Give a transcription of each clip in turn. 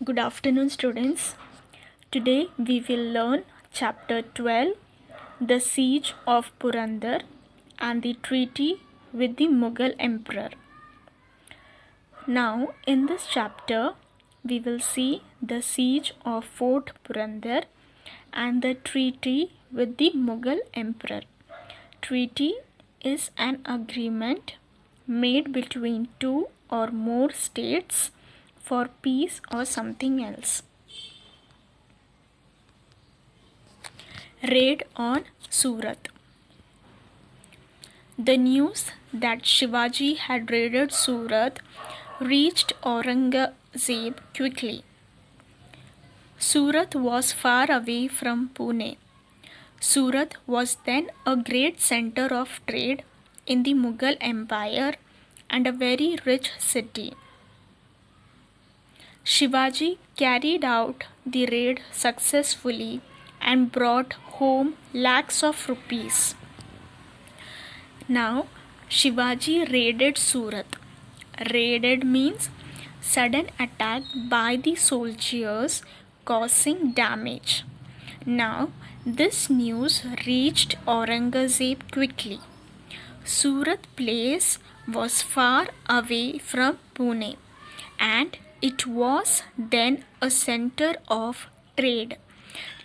Good afternoon, students. Today we will learn chapter 12, the siege of Purandar and the treaty with the Mughal emperor. Now, in this chapter, we will see the siege of Fort Purandar and the treaty with the Mughal emperor. Treaty is an agreement made between two or more states for peace or something else. Raid on Surat. The news that Shivaji had raided Surat reached Aurangzeb quickly. Surat was far away from Pune. Surat was then a great center of trade in the Mughal Empire and a very rich city. Shivaji carried out the raid successfully and brought home lakhs of rupees. Now, Shivaji raided Surat. Raided means sudden attack by the soldiers causing damage. Now, this news reached Aurangzeb quickly. Surat place was far away from Pune and it was then a center of trade.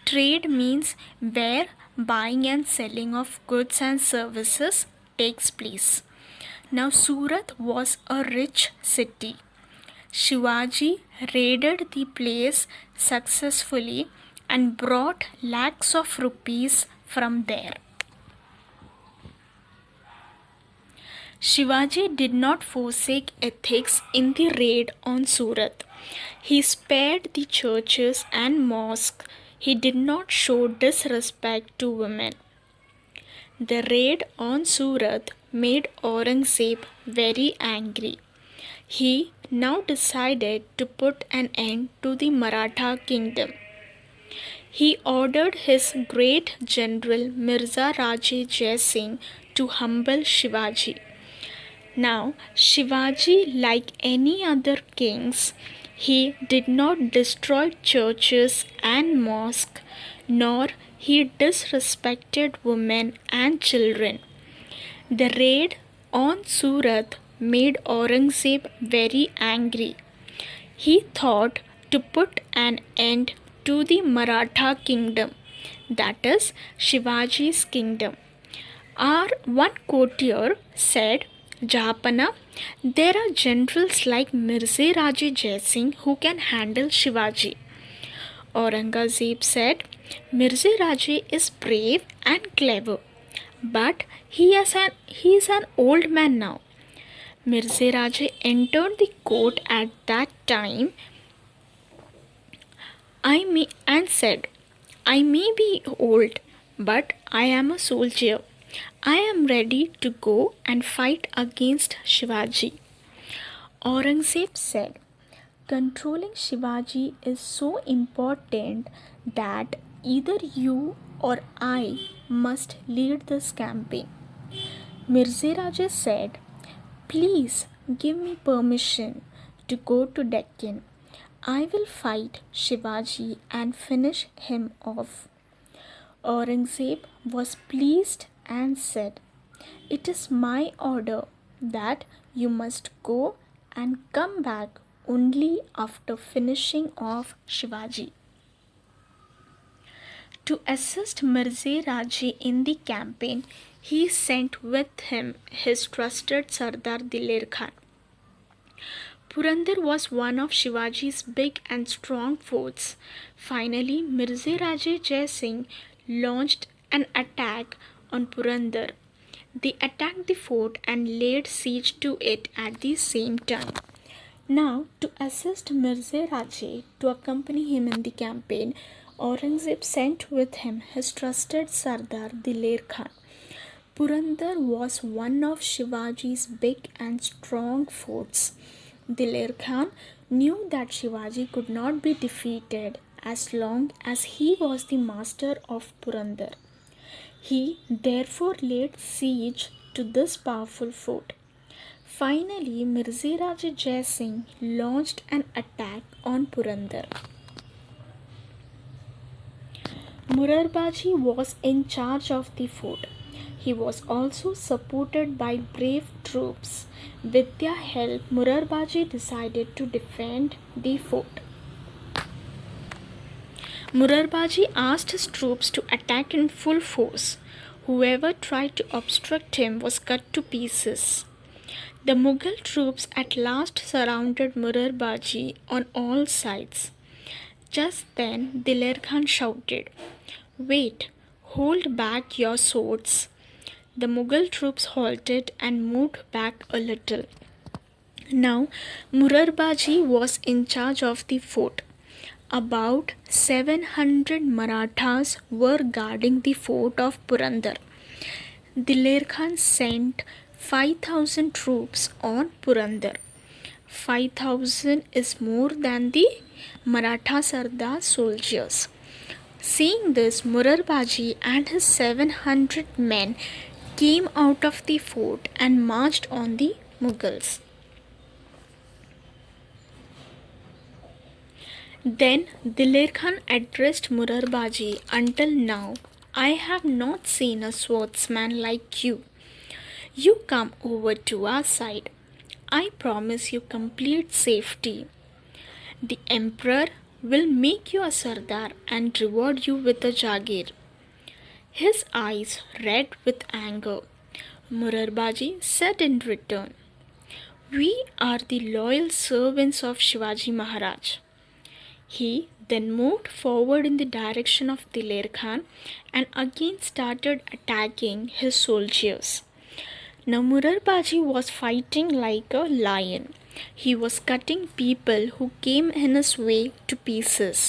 Trade means where buying and selling of goods and services takes place. Now, Surat was a rich city. Shivaji raided the place successfully and brought lakhs of rupees from there. Shivaji did not forsake ethics in the raid on Surat. He spared the churches and mosques. He did not show disrespect to women. The raid on Surat made Aurangzeb very angry. He now decided to put an end to the Maratha kingdom. He ordered his great general Mirza Raje Jai Singh to humble Shivaji. Now, Shivaji, like any other kings, he did not destroy churches and mosques, nor he disrespected women and children. The raid on Surat made Aurangzeb very angry. He thought to put an end to the Maratha kingdom, that is Shivaji's kingdom. Our one courtier said, Jahapana, there are generals like Mirza Raje Jai Singh who can handle Shivaji. Aurangzeb said, Mirza Raje is brave and clever, but he is an old man now. Mirza Raje entered the court at that time and said, I may be old, but I am a soldier. I am ready to go and fight against Shivaji. Aurangzeb said, controlling Shivaji is so important that either you or I must lead this campaign. Mirza Raja said, please give me permission to go to Deccan. I will fight Shivaji and finish him off. Aurangzeb was pleased and said, it is my order that you must go and come back only after finishing off Shivaji. To assist Mirza Raje in the campaign, he sent with him his trusted Sardar Diler Khan. Purandar was one of Shivaji's big and strong forts. Finally, Mirza Raje Jai Singh launched an attack on Purandar. They attacked the fort and laid siege to it at the same time. Now, to assist Mirza Raje to accompany him in the campaign, Aurangzeb sent with him his trusted Sardar Diler Khan. Purandar was one of Shivaji's big and strong forts. Diler Khan knew that Shivaji could not be defeated as long as he was the master of Purandar. He therefore laid siege to this powerful fort. Finally, Mirziraja Jai Singh launched an attack on Purandar. Murarbaji was in charge of the fort. He was also supported by brave troops. With their help, Murarbaji decided to defend the fort. Murarbaji asked his troops to attack in full force. Whoever tried to obstruct him was cut to pieces. The Mughal troops at last surrounded Murarbaji on all sides. Just then, Diler Khan shouted, "Wait, hold back your swords." The Mughal troops halted and moved back a little. Now, Murarbaji was in charge of the fort. About 700 Marathas were guarding the fort of Purandar. Diler Khan sent 5,000 troops on Purandar. 5,000 is more than the Maratha Sardar soldiers. Seeing this, Murarbaji and his 700 men came out of the fort and marched on the Mughals. Then Diler Khan addressed Murarbaji, "Until now, I have not seen a swordsman like you. You come over to our side. I promise you complete safety. The emperor will make you a Sardar and reward you with a Jagir." His eyes red with anger, Murarbaji said in return, "We are the loyal servants of Shivaji Maharaj." He then moved forward in the direction of Diler Khan and again started attacking his soldiers. Now Murarbaji was fighting like a lion. He was cutting people who came in his way to pieces.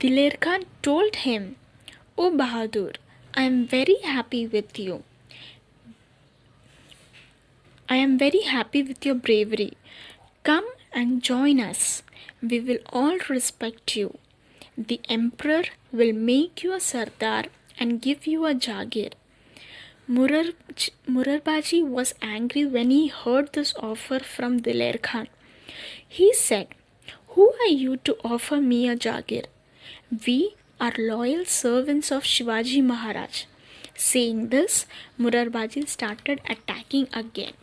Diler Khan told him, "O Bahadur, I am very happy with you. I am very happy with your bravery. Come and join us. We will all respect you. The emperor will make you a Sardar and give you a Jagir." Murarbaji was angry when he heard this offer from Diler Khan. He said, "Who are you to offer me a Jagir? We are loyal servants of Shivaji Maharaj." Saying this, Murarbaji started attacking again.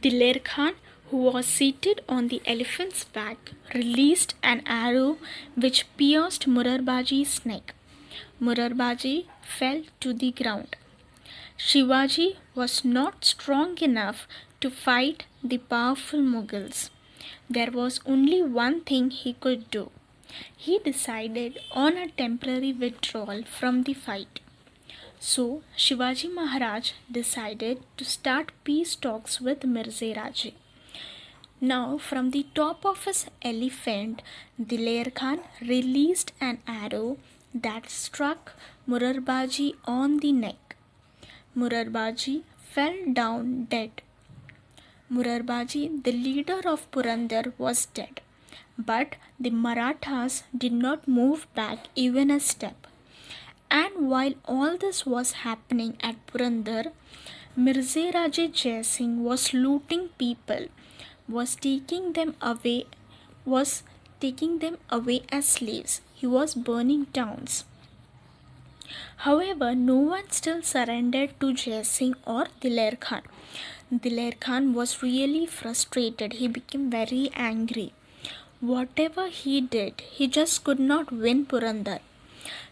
Diler Khan, who was seated on the elephant's back, released an arrow which pierced Murarbaji's neck. Murarbaji fell to the ground. Shivaji was not strong enough to fight the powerful Mughals. There was only one thing he could do. He decided on a temporary withdrawal from the fight. So Shivaji Maharaj decided to start peace talks with Mirziraji. Now from the top of his elephant, Diler Khan released an arrow that struck Murarbaji on the neck. Murarbaji fell down dead. Murarbaji, the leader of Purandar, was dead. But the Marathas did not move back even a step. And while all this was happening at Purandar, Mirziraja Jai Singh was looting people, was taking them away as slaves. He was burning towns. However, no one still surrendered to Jai Singh or Diler Khan. Diler Khan was really frustrated. He became very angry. Whatever he did, he just could not win Purandar.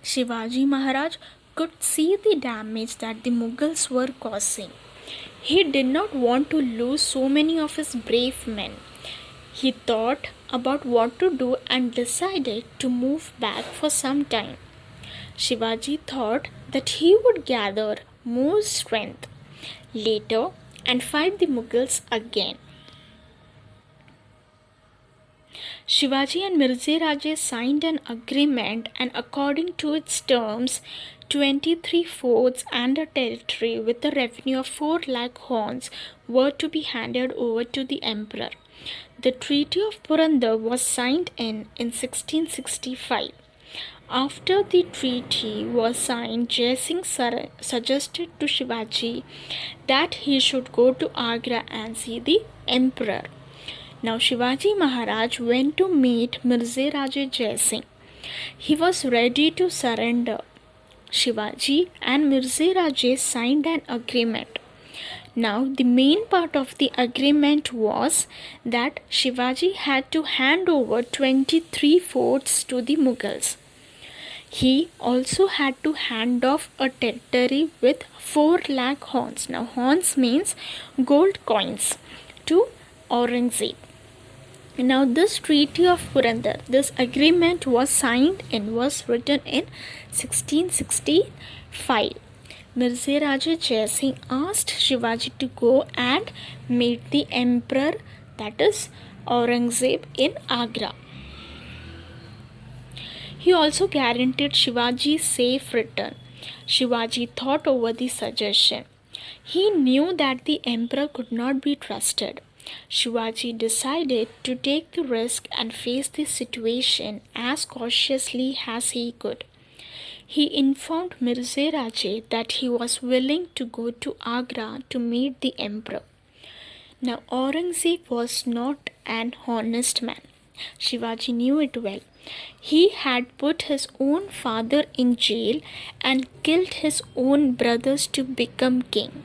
Shivaji Maharaj could see the damage that the Mughals were causing. He did not want to lose so many of his brave men. He thought about what to do and decided to move back for some time. Shivaji thought that he would gather more strength later and fight the Mughals again. Shivaji and Mirziraja signed an agreement, and according to its terms, 23 forts and a territory with a revenue of 4 lakh horns were to be handed over to the emperor. The Treaty of Purandar was signed in 1665. After the treaty was signed, Jai Singh suggested to Shivaji that he should go to Agra and see the emperor. Now Shivaji Maharaj went to meet Mirza Raja Jai Singh. He was ready to surrender. Shivaji and Mirza Raja signed an agreement. Now, the main part of the agreement was that Shivaji had to hand over 23 forts to the Mughals. He also had to hand off a territory with 4 lakh horns. Now, horns means gold coins to Aurangzeb. Now, this Treaty of Purandar, this agreement was signed and was written in 1665. Mirza Raja Jai Singh asked Shivaji to go and meet the emperor, that is Aurangzeb, in Agra. He also guaranteed Shivaji's safe return. Shivaji thought over the suggestion. He knew that the emperor could not be trusted. Shivaji decided to take the risk and face the situation as cautiously as he could. He informed Mirza Raja that he was willing to go to Agra to meet the emperor. Now, Aurangzeb was not an honest man. Shivaji knew it well. He had put his own father in jail and killed his own brothers to become king.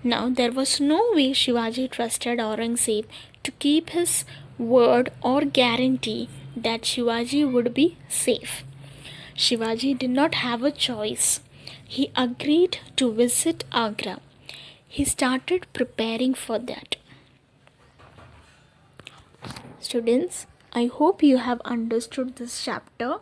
Now, there was no way Shivaji trusted Aurangzeb to keep his word or guarantee that Shivaji would be safe. Shivaji did not have a choice. He agreed to visit Agra. He started preparing for that. Students, I hope you have understood this chapter.